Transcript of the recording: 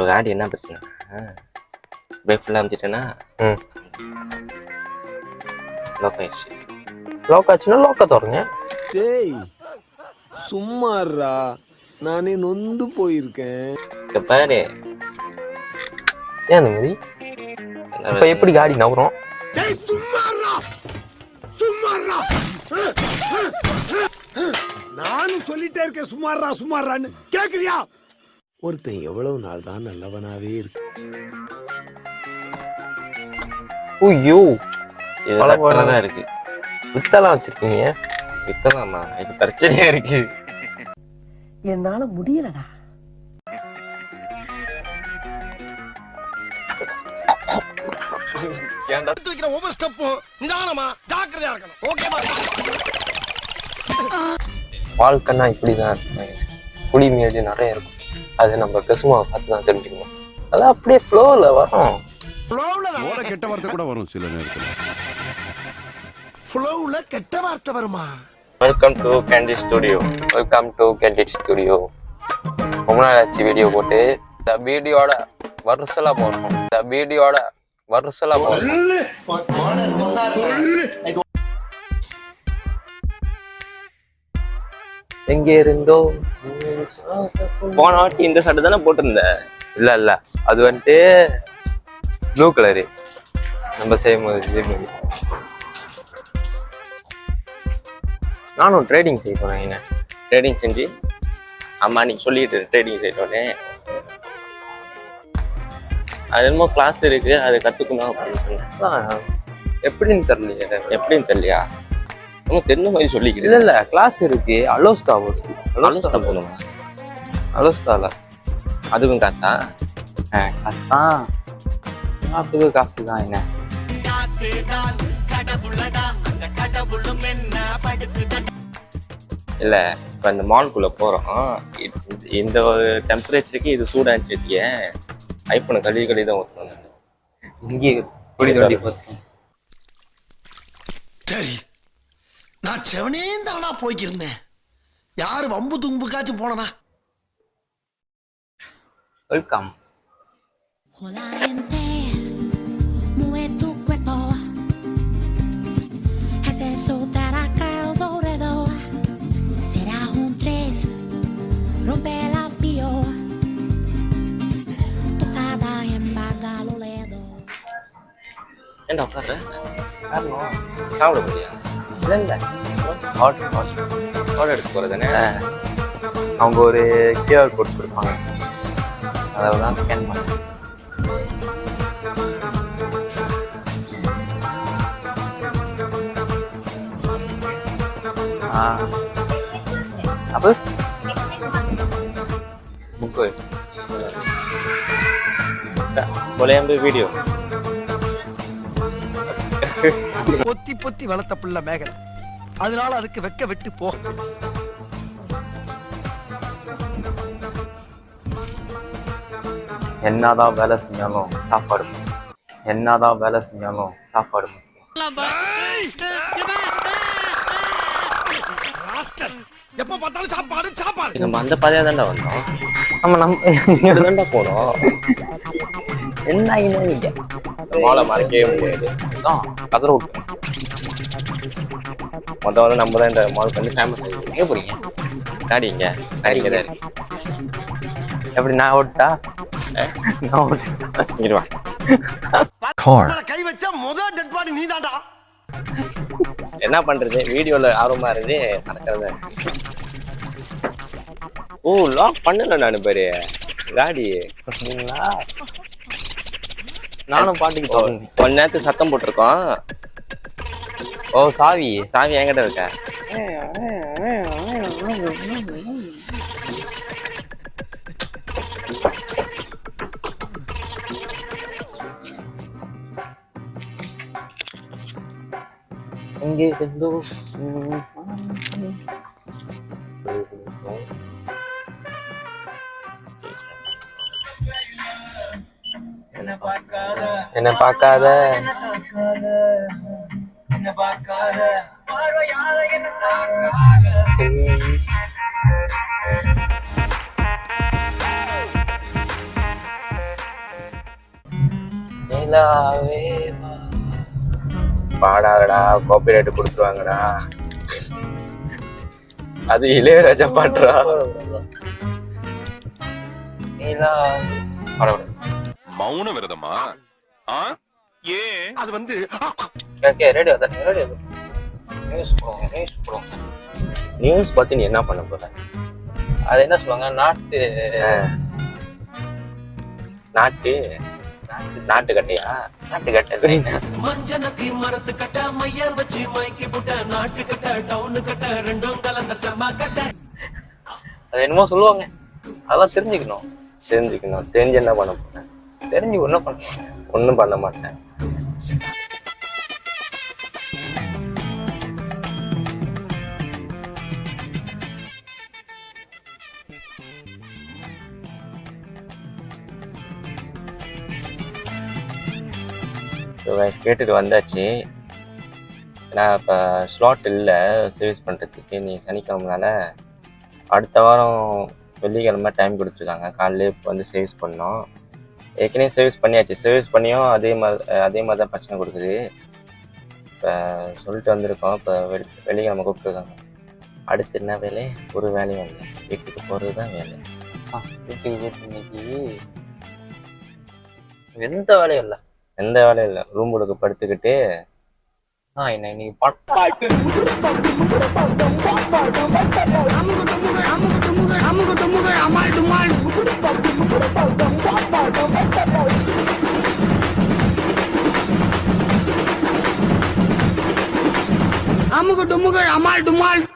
காடி என்ன பிரச்சனை? பிரேக் ஃபுல்லாக அமைச்சிட்டேன்னா லோக் ஆயிடுச்சு. லோக் ஆச்சுன்னா லோக்கை தொடங்க. டேய் சும்மாறா, நானே நொந்து போயிருக்கேன். இங்க பாரு, ஏன் அந்த மாதிரி இப்ப எப்படி காடி நவரும்? டேய் சும்மாறா சும்மாறா, நானும் சொல்லிட்டே இருக்கேன் சும்மாறா சும்மாறான்னு, கேக்குறியா? ஒருத்தன் எவ்வளவு நாள் தான் நல்லவனாவே இருக்கு. ஐயோ, தான் இருக்கு. வித்தெல்லாம் வச்சிருக்கீங்க? வித்தலாமா? இது பிரச்சனையா இருக்கு. என்னால முடியலடா. எடுத்து வைக்கிற ஒவ்வொரு ஸ்டெப்பும் நிதானமா ஜாக்கிரதையா இருக்கணும். ஓகேவா? வாழ்க்கைன்னா இப்படிதான் இருப்பாங்க. புளி மீது நிறைய இருக்கும். அது நம்ம பெசுமாவை பார்த்து தான் தெரிஞ்சுக்கணும். அதான் அப்படியே ஃப்ளோல வரும். ஃப்ளோல கெட்ட வார்த்தை கூட வரும் சில நேரத்துல. ஃப்ளோல கெட்ட வார்த்தை வருமா? Welcome to candy studio. Welcome to candid studio. ரொம்ப நாள் ஆச்சு வீடியோ போட்டு. இந்த வீடியோட வருசலா போடணும். இந்த வீடியோட வருசலா போடணும். எங்க இருந்தோ போன வாட்டி இந்த சட்டை தானே போட்டிருந்த? இல்ல இல்ல, அது வந்துட்டு ப்ளூ கலரு. நம்ம செய்யும்போது நானும் ட்ரேடிங் செய்ய போறேன். என்ன ட்ரேடிங் செஞ்சு? ஆமா, நீ சொல்லிட்டு ட்ரேடிங் செய்யட்டோன்னே. அது என்னமோ கிளாஸ் இருக்கு, அது கத்துக்கணும் அப்படின்னு சொன்னேன். எப்படின்னு தெரியலையே. எப்படின்னு தெரியலையா? நம்ம தெரிஞ்ச மாதிரி சொல்லிக்கிட்டு. இல்ல இல்ல, கிளாஸ் இருக்கு. அலோஸ்தா போச்சு. அலோஸ்தா போகணுமா? அலோஸ்தால அதுக்கும் காசா? காசு தான். எல்லாத்துக்கும் காசு தான். என்ன இல்ல, இப்ப இந்த மால்குள்ள போறோம். இந்த டெம்பரேச்சருக்கு இது சூடாச்சு வச்சுக்க, ஐபோனை கழுவி தான் ஊற்றணும். இங்கே குடி தோண்டி போச்சு. சரி, நான் செவனே தானா போய்க்கிருந்தேன். யாரு வம்பு தும்புக்காச்சும் போனா? Welcome. Hola gente, mueve tu cuerpo, haz el soltar acá alrededor, será un tres, rompe la pio, tostada en Bagaloledo. ஏன்டா உட்கார்ற? சாப்பிட முடியா? இல்ல இல்ல, ஆர்டர் எடுத்து போறதானே? அவங்க ஒரு கியூஆர் கோட் கொடுப்பாங்க, அதை தான் ஸ்கேன் பண்ண. அப்போ बुक बोले हम वीडियो பொத்தி பொத்தி வளர்த்த பிள்ளை மேகலை, அதனால அதுக்கு வெக்க விட்டு போ. என்னதான் வேலை செஞ்சாலும் சாப்பாடு, என்னதான் வேலை செஞ்சாலும் சாப்பாடு. எப்ப பார்த்தாலும் சாப்பாடு சாப்பாடு. நம்ம அந்த பாதையா தான்டா வந்தோம். நம்ம தான்டா போனோம். என்ன நீங்க மாலை மறைக்கவே முடியாது. கதற விட்டு மொத்தம் வந்து நம்ம தான் இந்த மாலுக்கு வந்து ஃபேமஸ் ஆகிடுவோம். எங்கே போறீங்க? காடி இங்க காடிங்க தான் இருக்கு. எப்படி நான் ஓட்டா? நான் ஓட்டிடுவா. கை வச்சா முதல் டெட் பாடி நீ தான்டா. என்ன பண்றது, வீடியோல ஆர்வமா இருந்து நடக்கிறத. ஓ, லாக் பண்ணல நானு பாரு காடி. நானும் பாட்டுக்கு தொடங்க கொஞ்ச நேரத்துக்கு சத்தம் போட்டிருக்கோம். ஓ, சாவி சாவி என்கிட்ட இருக்க. எங்கே இருந்தோ என்ன பார்க்காத நிலாவே வா. பாடாதடா, காப்பிரைட் கொடுத்துருவாங்கடா. அது இளையராஜா பாட்டுறா. நிலாவே பாடக்கூடாது. மௌன விரதமா? அது வந்து ஓகே ரேடியோ தண்ணி ரேடியோ நியூஸ் போடுவாங்க. நியூஸ் பார்த்து நீ என்ன பண்ண போற? அது என்ன சொல்லுவாங்க, நாட்டு நாட்டு நாட்டுக்கட்டையா? நாட்டுக்கட்டை. மஞ்சனத்தி மரத்து கட்ட மையர் வச்சு மைக்கி புட்ட நாட்டு கட்ட டவுனு கட்ட ரெண்டும் கலந்த செம்ம கட்ட. அது என்னமோ சொல்லுவாங்க, அதெல்லாம் தெரிஞ்சுக்கணும். தெரிஞ்சு என்ன பண்ண போறேன்? தெரிஞ்சு ஒன்றும் பண்ண ஒன்றும் பண்ண மாட்டேன். கேட்டுட்டு வந்தாச்சு. நான் இப்போ ஸ்லாட் இல்லை சர்வீஸ் பண்ணுறதுக்கு. நீ சனிக்கிழமைனால அடுத்த வாரம் வெள்ளிக்கிழமை டைம் கொடுத்துருக்காங்க. காலையிலே இப்போ வந்து சர்வீஸ் பண்ணோம். ஏற்கனவே சர்வீஸ் பண்ணியாச்சு. சர்வீஸ் பண்ணியும் அதே மாதிரி தான் பிரச்சனை கொடுக்குது. இப்போ சொல்லிட்டு வந்திருக்கோம். இப்போ வெள்ளிக்கிழமை கூப்பிட்டுருக்காங்க. அடுத்து என்ன வேலை? ஒரு வேலையும் இல்லை. வீட்டுக்கு போகிறது தான் வேலை. வீட்டுக்கு போயிட்டு இன்னைக்கு எந்த வேலையும் இல்லை. எந்த வேலையும் இல்லை. ரூம் கொடுக்க படுத்துக்கிட்டு என்ன இன்னைக்கு பாட்டு அமுக டுமுக அமால் டுமால்